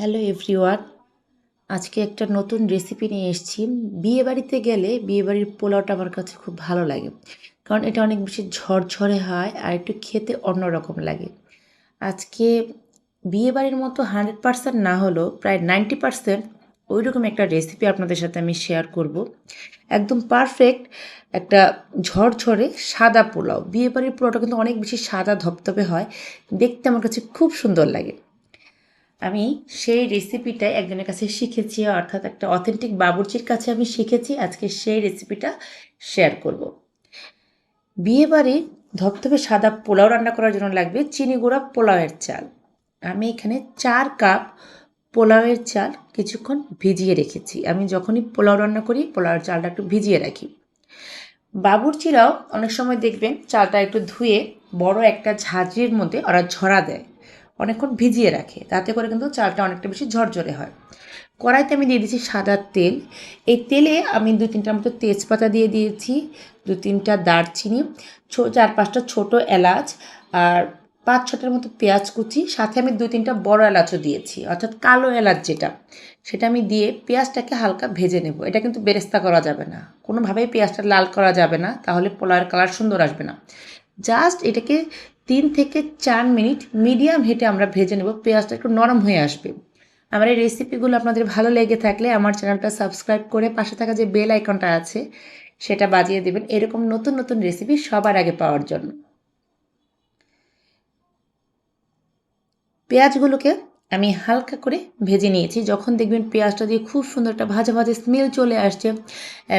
Hello everyone, আজকে একটা নতুন রেসিপি নিয়ে এসেছি। বিয়েবাড়িতে গেলে বিয়েবাড়ির পোলাওটা আমার কাছে খুব ভালো লাগে, কারণ এটা অনেক বেশি ঝরঝরে হয় আর একটু খেতে অন্যরকম লাগে। আজকে বিয়েবাড়ির মতো 100% না হলেও প্রায় 90% ওই রকম একটা রেসিপি আপনাদের সাথে আমি শেয়ার করব। একদম পারফেক্ট একটা ঝরঝরে সাদা পোলাও। বিয়েবাড়ির পোলাওটা কিন্তু অনেক বেশি সাদা ধপধপে হয়, দেখতে আমার কাছে খুব সুন্দর লাগে। আমি সেই রেসিপিটা একজনের কাছে শিখেছি, অর্থাৎ একটা অথেন্টিক বাবুর্চির কাছে আমি শিখেছি। আজকে সেই রেসিপিটা শেয়ার করব। বিয়েবাড়ি ধপধপে সাদা পোলাও রান্না করার জন্য লাগবে চিনি গুঁড়া পোলাওয়ের চাল। আমি এখানে 4 কাপ পোলাওয়ের চাল কিছুক্ষণ ভিজিয়ে রেখেছি। আমি যখনই পোলাও রান্না করি পোলাওয়ের চালটা একটু ভিজিয়ে রাখি। বাবুর্চিরাও অনেক সময় দেখবেন চালটা একটু ধুয়ে বড় একটা ঝাঁঝরির মধ্যে ওরা ঝরা দেয়, অনেকক্ষণ ভিজিয়ে রাখে, তাতে করে কিন্তু চালটা অনেকটা বেশি ঝরঝরে হয়। কড়াইতে আমি দিয়ে দিয়েছি সাদা তেল। এই তেলে আমি 2-3টার মতো তেজপাতা দিয়ে দিয়েছি, 2-3টা দারচিনি, 4-5টা ছোটো এলাচ, আর 5-6টার মতো পেঁয়াজ কুচি, সাথে আমি 2-3টা বড় এলাচও দিয়েছি, অর্থাৎ কালো এলাচ যেটা, সেটা আমি দিয়ে পেঁয়াজটাকে হালকা ভেজে নেব। এটা কিন্তু বেরেস্তা করা যাবে না, কোনোভাবেই পেঁয়াজটা লাল করা যাবে না, তাহলে পোলাওয়ের কালার সুন্দর আসবে না। জাস্ট এটাকে 3 থেকে 4 মিনিট মিডিয়াম হিটে আমরা ভেজে নেব, পেঁয়াজটা একটু নরম হয়ে আসবে। আমার এই রেসিপিগুলো আপনাদের ভালো লেগে থাকলে আমার চ্যানেলটা সাবস্ক্রাইব করে পাশে থাকা যে বেল আইকনটা আছে সেটা বাজিয়ে দেবেন, এরকম নতুন নতুন রেসিপি সবার আগে পাওয়ার জন্য। পেঁয়াজগুলোকে আমি হালকা করে ভেজে নিয়েছি। যখন দেখবেন পেঁয়াজটা দিয়ে খুব সুন্দর একটা ভাজা ভাজা স্মেল চলে আসছে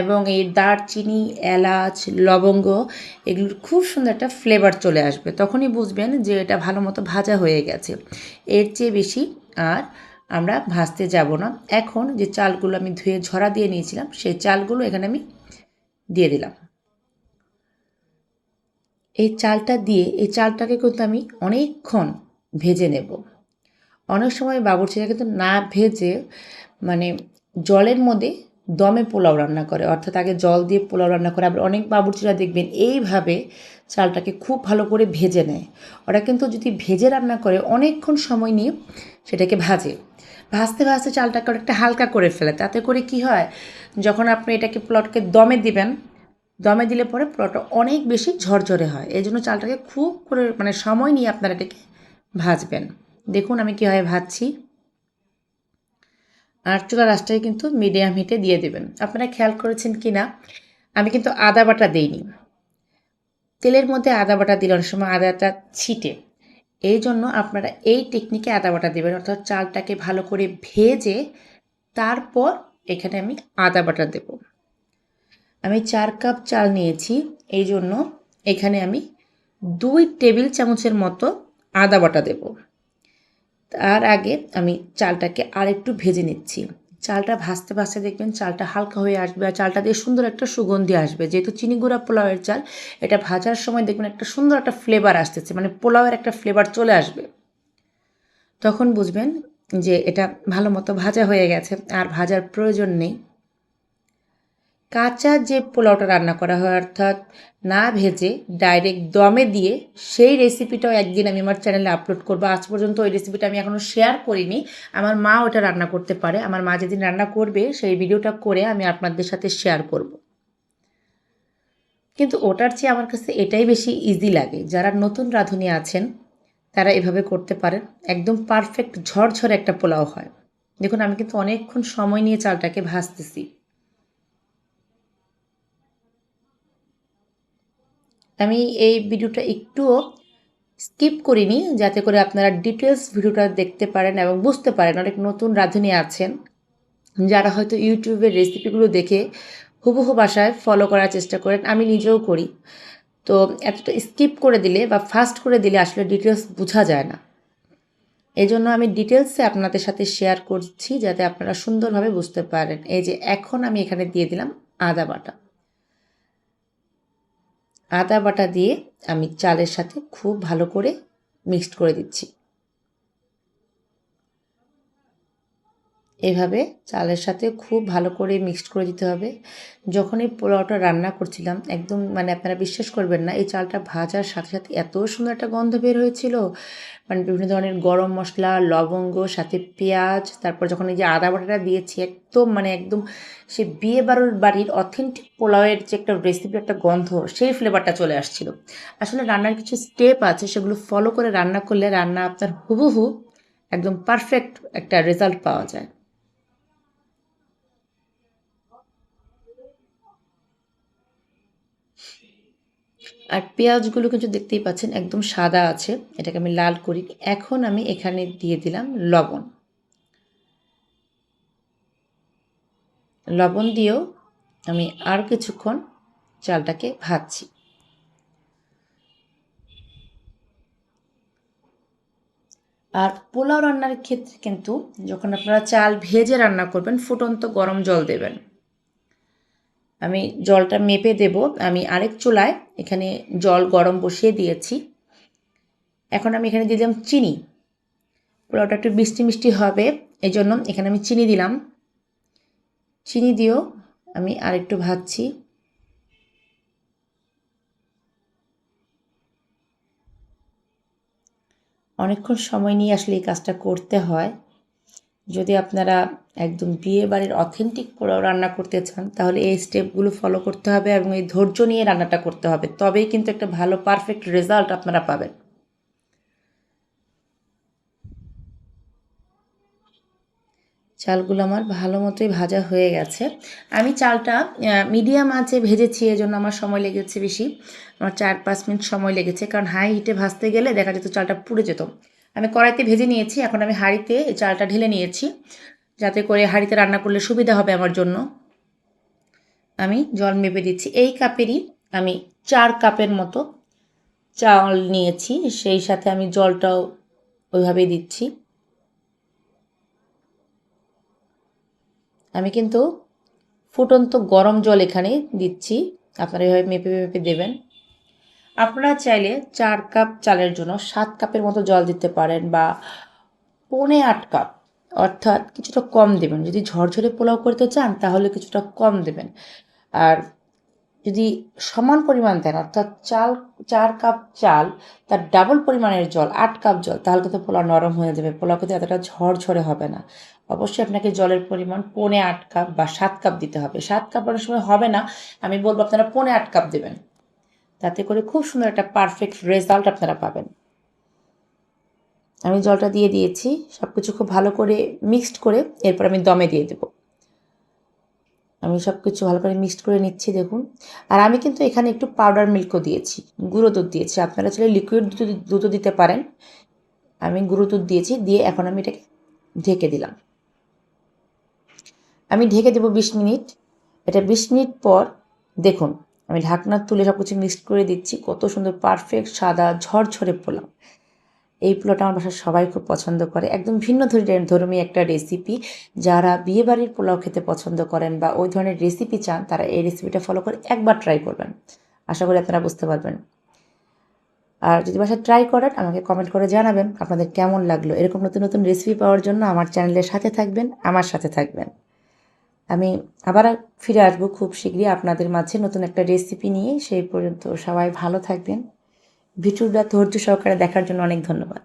এবং এই দারচিনি, এলাচ, লবঙ্গ এগুলোর খুব সুন্দর একটা ফ্লেভার চলে আসবে, তখনই বুঝবেন যে এটা ভালো মতো ভাজা হয়ে গেছে। এর চেয়ে বেশি আর আমরা ভাজতে যাব না। এখন যে চালগুলো আমি ধুয়ে ঝরা দিয়ে নিয়েছিলাম সেই চালগুলো এখানে আমি দিয়ে দিলাম। এই চালটা দিয়ে এই চালটাকে কিন্তু আমি অনেকক্ষণ ভেজে নেব। অনেক সময় বাবুর্চিরা কিন্তু না ভেজে মানে জলের মধ্যে দমে পোলাও রান্না করে, অর্থাৎ আগে জল দিয়ে পোলাও রান্না করে। আবার অনেক বাবুর্চিরা দেখবেন এইভাবে চালটাকে খুব ভালো করে ভেজে নেয়। ওরা কিন্তু যদি ভেজে রান্না করে অনেকক্ষণ সময় নিয়ে সেটাকে ভাজে, ভাজতে ভাজতে চালটাকে অনেকটা হালকা করে ফেলে, তাতে করে কি হয়, যখন আপনি এটাকে পোলাওটাকে দমে দিবেন, দমে দিলে পরে পোলাওটা অনেক বেশি ঝরঝরে হয়। এই জন্য চালটাকে খুব করে সময় নিয়ে আপনারা এটাকে ভাজবেন। দেখুন আমি কীভাবে ভাজছি। আর চুলার আঁচটাকে কিন্তু মিডিয়াম হিটে দিয়ে দেবেন। আপনারা খেয়াল করেছেন কি না, আমি কিন্তু আদা বাটা দিইনি। তেলের মধ্যে আদা বাটা দিলে অনেক সময় আদাটা ছিটে, এই জন্য আপনারা এই টেকনিকে আদা বাটা দেবেন, অর্থাৎ চালটাকে ভালো করে ভেজে তারপর এখানে আমি আদা বাটা দেব। আমি 4 কাপ চাল নিয়েছি, এই জন্য এখানে আমি 2 টেবিল চামচের মতো আদা বাটা দেব। তার আগে আমি চালটাকে আরেকটু ভেজে নিচ্ছি। চালটা ভাজতে ভাজতে দেখবেন চালটা হালকা হয়ে আসবে আর চালটা দিয়ে সুন্দর একটা সুগন্ধি আসবে। যেহেতু চিনি গুঁড়া পোলাওয়ের চাল, এটা ভাজার সময় দেখবেন একটা সুন্দর একটা ফ্লেভার আসতেছে, মানে পোলাওয়ের একটা ফ্লেভার চলে আসবে। তখন বুঝবেন যে এটা ভালো মতো ভাজা হয়ে গেছে, আর ভাজার প্রয়োজন নেই। কাঁচা যে পোলাওটা রান্না করা হয়, অর্থাৎ না ভেজে ডাইরেক্ট দমে দিয়ে, সেই রেসিপিটাও একদিন আমি আমার চ্যানেলে আপলোড করবো। আজ পর্যন্ত ওই রেসিপিটা আমি এখনও শেয়ার করিনি। আমার মা ওটা রান্না করতে পারে, আমার মা যেদিন রান্না করবে সেই ভিডিওটা করে আমি আপনাদের সাথে শেয়ার করব। কিন্তু ওটার চেয়ে আমার কাছে এটাই বেশি ইজি লাগে। যারা নতুন রাঁধুনি আছেন তারা এভাবে করতে পারেন, একদম পারফেক্ট ঝরঝরে একটা পোলাও হয়। দেখুন আমি কিন্তু অনেকক্ষণ সময় নিয়ে চালটাকে ভাজতেছি। আমি এই ভিডিওটা একটুও স্কিপ করিনি, যাতে করে আপনারা ডিটেলস ভিডিওটা দেখতে পারেন এবং বুঝতে পারেন। অনেক নতুন রাঁধুনি আছেন যারা হয়তো ইউটিউবের রেসিপিগুলো দেখে হুবহু বাসায় ফলো করার চেষ্টা করেন, আমি নিজেও করি। তো এতটা স্কিপ করে দিলে বা ফাস্ট করে দিলে আসলে ডিটেলস বোঝা যায় না। এই জন্য আমি ডিটেলসে আপনাদের সাথে শেয়ার করছি, যাতে আপনারা সুন্দরভাবে বুঝতে পারেন। এই যে এখন আমি এখানে দিয়ে দিলাম আদা বাটা। আদা বাটা দিয়ে আমি চালের সাথে খুব ভালো করে মিক্সড করে দিচ্ছি। এভাবে চালের সাথে খুব ভালো করে মিক্সড করে দিতে হবে। যখন এই পোলাওটা রান্না করছিলাম একদম মানে আপনারা বিশ্বাস করবেন না, এই চালটা ভাজার সাথে সাথে এত সুন্দর একটা গন্ধ বের হয়েছিল, মানে বিভিন্ন ধরনের গরম মশলা, লবঙ্গ, সাথে পেঁয়াজ, তারপর যখন এই যে আদা বাটাটা দিয়েছি একদম মানে একদম সে বাড়ির অথেন্টিক পোলাওয়ের যে একটা রেসিপি, একটা গন্ধ, সেই ফ্লেভারটা চলে আসছিল। আসলে রান্নার কিছু স্টেপ আছে, সেগুলো ফলো করে রান্না করলে রান্না আপনার হুবহু একদম পারফেক্ট একটা রেজাল্ট পাওয়া যায়। আর পেঁয়াজগুলো কিন্তু দেখতেই পাচ্ছেন একদম সাদা আছে, এটাকে আমি লাল করি। এখন আমি এখানে দিয়ে দিলাম লবণ। লবণ দিয়েও আমি আর কিছুক্ষণ চালটাকে ভাজছি। আর পোলাও রান্নার ক্ষেত্রে কিন্তু যখন আপনারা চাল ভেজে রান্না করবেন ফুটন্ত গরম জল দেবেন। আমি জলটা মেপে দেব। আমি আরেক চুলায় এখানে জল গরম বসিয়ে দিয়েছি। এখন আমি এখানে দিয়ে দিলাম চিনি। পোলাওটা একটু মিষ্টি মিষ্টি হবে, এই জন্য এখানে আমি চিনি দিলাম। চিনি দিয়েও আমি আরেকটু ভাজছি। অনেকক্ষণ সময় নিয়ে আসলে এই কাজটা করতে হয়। যদি আপনারা একদম বিয়েবাড়ির অথেন্টিক পোলাও রান্না করতে চান তাহলে এই স্টেপগুলো ফলো করতে হবে এবং এই ধৈর্য নিয়ে রান্নাটা করতে হবে, তবেই কিন্তু একটা ভালো পারফেক্ট রেজাল্ট আপনারা পাবেন। চালগুলো আমার ভালো মতোই ভাজা হয়ে গেছে। আমি চালটা মিডিয়াম আঁচে ভেজেছি, এজন্য আমার সময় লেগেছে বেশি। আমার 4-5 মিনিট সময় লেগেছে, কারণ হাই হিটে ভাজতে গেলে দেখা যেত চালটা পুড়ে যেত। আমি কড়াইতে ভেজে নিয়েছি, এখন আমি হাঁড়িতে এই চালটা ঢেলে নিয়েছি, যাতে করে হাঁড়িতে রান্না করলে সুবিধা হবে আমার জন্য। আমি জল মেপে দিচ্ছি। এই কাপেরই আমি 4 কাপের মতো চাল নিয়েছি, সেই সাথে আমি জলটাও ওইভাবেই দিচ্ছি। আমি কিন্তু ফুটন্ত গরম জল এখানে দিচ্ছি, আপনারা এভাবে মেপে মেপে দেবেন। আপনারা চাইলে 4 কাপ চালের জন্য 7 কাপের মতো জল দিতে পারেন, বা 7.25 কাপ, অর্থাৎ কিছুটা কম দেবেন। যদি ঝরঝরে পোলাও করতে চান তাহলে কিছুটা কম দেবেন। আর যদি সমান পরিমাণ দেন, অর্থাৎ 4 কাপ চাল তার ডাবল পরিমাণের জল, 8 কাপ জল, তাহলে কিন্তু পোলাও নরম হয়ে যাবে, পোলাও কিন্তু এতটা ঝরঝরে হবে না। অবশ্যই আপনাকে জলের পরিমাণ 7.25 কাপ বা 7 কাপ দিতে হবে। 7 কাপ অনেক সময় হবে না, আমি বলবো আপনারা 7.25 কাপ দেবেন, তাতে করে খুব সুন্দর একটা পারফেক্ট রেজাল্ট আপনারা পাবেন। আমি জলটা দিয়ে দিয়েছি, সব কিছু খুব ভালো করে মিক্সড করে এরপর আমি দমে দিয়ে দেবো। আমি সব কিছু ভালো করে মিক্সড করে নিচ্ছি, দেখুন। আর আমি কিন্তু এখানে একটু পাউডার মিল্কও দিয়েছি, গুঁড়ো দুধ দিয়েছি, আপনারা চাইলে লিকুইড দুধও দিতে পারেন। আমি গুঁড়ো দুধ দিয়েছি, দিয়ে এখন আমি এটাকে ঢেকে দিলাম। আমি ঢেকে দেবো 20 মিনিট। এটা 20 মিনিট পর দেখুন, আমি ঢাকনা তুলে সব কিছু মিক্সড করে দিচ্ছি, কত সুন্দর পারফেক্ট সাদা ঝরঝরে পোলাও। এই পোলাওটা আমার বাসার সবাই খুব পছন্দ করে, একদম ভিন্ন ধর্মী একটা রেসিপি। যারা বিয়েবাড়ির পোলাও খেতে পছন্দ করেন বা ওই ধরনের রেসিপি চান, তারা এই রেসিপিটা ফলো করে একবার ট্রাই করবেন, আশা করি আপনারা বুঝতে পারবেন। আর যদি বাসায় ট্রাই করেন আমাকে কমেন্ট করে জানাবেন আপনাদের কেমন লাগলো। এরকম নতুন নতুন রেসিপি পাওয়ার জন্য আমার চ্যানেলের সাথে থাকবেন, আমার সাথে থাকবেন। আমি আবার ফিরে আসবো খুব শীঘ্রই আপনাদের মাঝে নতুন একটা রেসিপি নিয়ে। সেই পর্যন্ত সবাই ভালো থাকবেন। ভিডিওটা ধৈর্য সহকারে দেখার জন্য অনেক ধন্যবাদ।